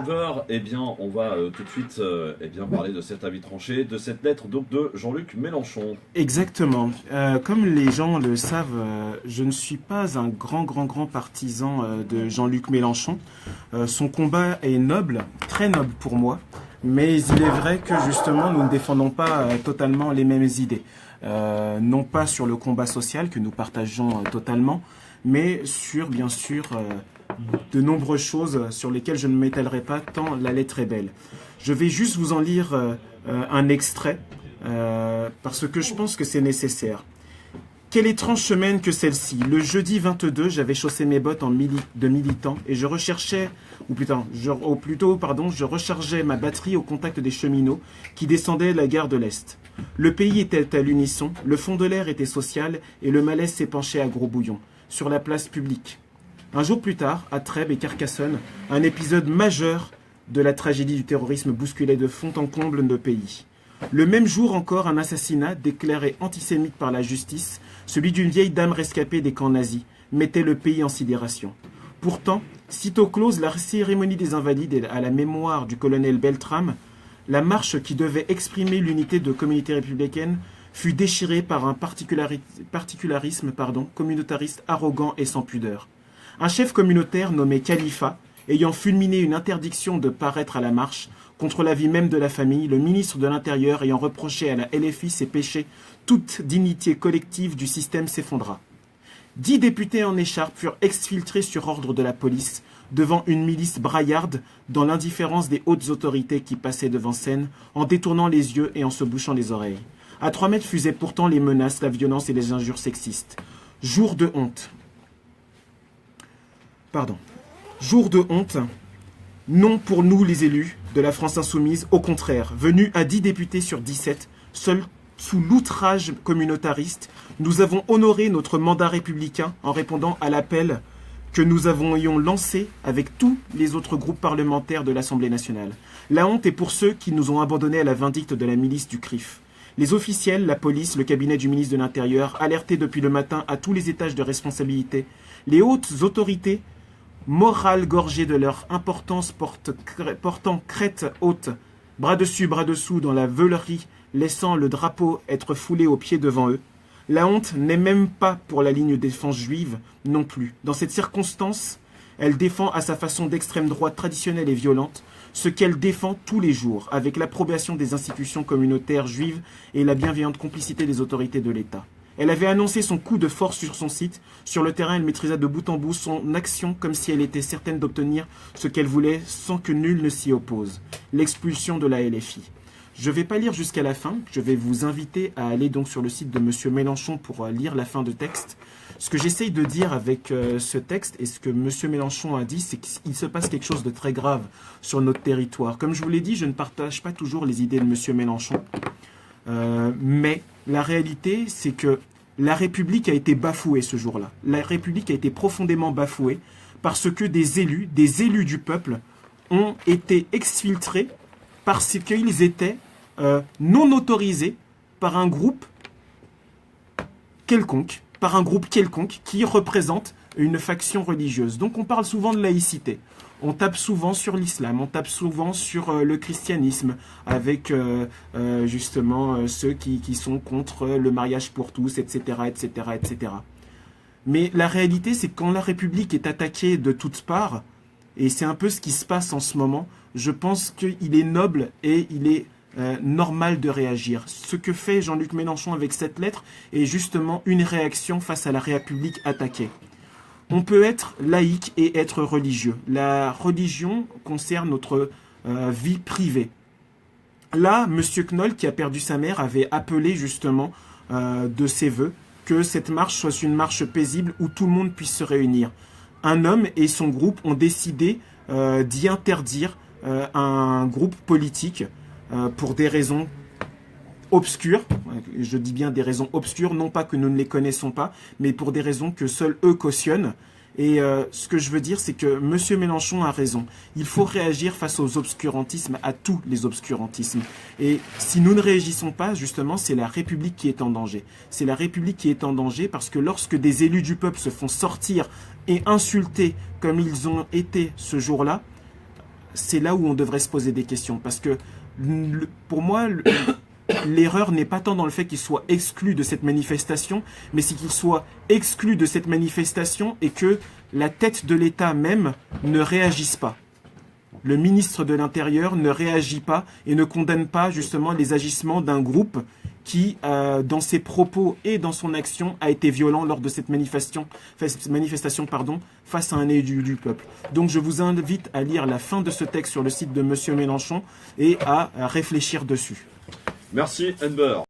encore, eh bien, on va tout de suite eh bien, parler de cet avis tranché, de cette lettre donc, de Jean-Luc Mélenchon. Exactement. Comme les gens le savent, je ne suis pas un grand partisan de Jean-Luc Mélenchon. Son combat est noble, très noble pour moi, mais il est vrai que justement nous ne défendons pas totalement les mêmes idées. Non pas sur le combat social que nous partageons totalement, mais sur bien sûr de nombreuses choses sur lesquelles je ne m'étalerai pas tant la lettre est belle. Je vais juste vous en lire un extrait parce que je pense que c'est nécessaire. Quelle étrange semaine que celle-ci. Le jeudi 22, j'avais chaussé mes bottes de militant et je recherchais, je rechargeais ma batterie au contact des cheminots qui descendaient la gare de l'Est. Le pays était à l'unisson, le fond de l'air était social et le malaise s'épanchait à gros bouillon, sur la place publique. Un jour plus tard, à Trèbes et Carcassonne, un épisode majeur de la tragédie du terrorisme bousculait de fond en comble nos pays. Le même jour encore, un assassinat déclaré antisémite par la justice, celui d'une vieille dame rescapée des camps nazis, mettait le pays en sidération. Pourtant, sitôt close la cérémonie des Invalides à la mémoire du colonel Beltrame, la marche qui devait exprimer l'unité de communauté républicaine fut déchirée par un particularisme communautariste arrogant et sans pudeur. Un chef communautaire nommé Khalifa, ayant fulminé une interdiction de paraître à la marche, contre l'avis même de la famille, le ministre de l'Intérieur ayant reproché à la LFI ses péchés, toute dignité collective du système s'effondra. 10 députés en écharpe furent exfiltrés sur ordre de la police, devant une milice braillarde, dans l'indifférence des hautes autorités qui passaient devant scène, en détournant les yeux et en se bouchant les oreilles. À 3 mètres fusaient pourtant les menaces, la violence et les injures sexistes. Jour de honte. Jour de honte, non pour nous les élus de la France insoumise, au contraire, venus à 10 députés sur 17, seuls sous l'outrage communautariste, nous avons honoré notre mandat républicain en répondant à l'appel que nous avions lancé avec tous les autres groupes parlementaires de l'Assemblée nationale. La honte est pour ceux qui nous ont abandonnés à la vindicte de la milice du CRIF. Les officiels, la police, le cabinet du ministre de l'Intérieur, alertés depuis le matin à tous les étages de responsabilité, les hautes autorités, morales gorgées de leur importance portant crête haute, bras dessus, bras dessous dans la veulerie, laissant le drapeau être foulé aux pieds devant eux. La honte n'est même pas pour la ligne défense juive non plus. Dans cette circonstance, elle défend à sa façon d'extrême droite traditionnelle et violente ce qu'elle défend tous les jours, avec l'approbation des institutions communautaires juives et la bienveillante complicité des autorités de l'État. Elle avait annoncé son coup de force sur son site. Sur le terrain, elle maîtrisa de bout en bout son action comme si elle était certaine d'obtenir ce qu'elle voulait sans que nul ne s'y oppose. L'expulsion de la LFI. Je ne vais pas lire jusqu'à la fin. Je vais vous inviter à aller donc sur le site de M. Mélenchon pour lire la fin de texte. Ce que j'essaye de dire avec ce texte et ce que M. Mélenchon a dit, c'est qu'il se passe quelque chose de très grave sur notre territoire. Comme je vous l'ai dit, je ne partage pas toujours les idées de M. Mélenchon. Mais la réalité, c'est que la République a été bafouée ce jour-là. La République a été profondément bafouée parce que des élus du peuple, ont été exfiltrés parce qu'ils étaient non autorisés par un groupe quelconque, qui représente une faction religieuse. Donc on parle souvent de laïcité. On tape souvent sur l'islam, on tape souvent sur le christianisme, avec justement ceux qui sont contre le mariage pour tous, etc., etc., etc. Mais la réalité, c'est que quand la République est attaquée de toutes parts, et c'est un peu ce qui se passe en ce moment, je pense qu'il est noble et il est normal de réagir. Ce que fait Jean-Luc Mélenchon avec cette lettre est justement une réaction face à la République attaquée. On peut être laïque et être religieux. La religion concerne notre vie privée. Là, M. Knoll, qui a perdu sa mère, avait appelé justement de ses vœux que cette marche soit une marche paisible où tout le monde puisse se réunir. Un homme et son groupe ont décidé d'y interdire un groupe politique pour des raisons obscures, je dis bien des raisons obscures, non pas que nous ne les connaissons pas, mais pour des raisons que seuls eux cautionnent. Et ce que je veux dire, c'est que M. Mélenchon a raison. Il faut réagir face aux obscurantismes, à tous les obscurantismes. Et si nous ne réagissons pas, justement, c'est la République qui est en danger. C'est la République qui est en danger parce que lorsque des élus du peuple se font sortir et insulter comme ils ont été ce jour-là, c'est là où on devrait se poser des questions. Parce que pour moi, l'erreur n'est pas tant dans le fait qu'il soit exclu de cette manifestation, mais c'est qu'il soit exclu de cette manifestation et que la tête de l'État même ne réagisse pas. Le ministre de l'Intérieur ne réagit pas et ne condamne pas justement les agissements d'un groupe qui, dans ses propos et dans son action, a été violent lors de cette manifestation face à un élu du peuple. Donc je vous invite à lire la fin de ce texte sur le site de Monsieur Mélenchon et à réfléchir dessus. Merci Enver.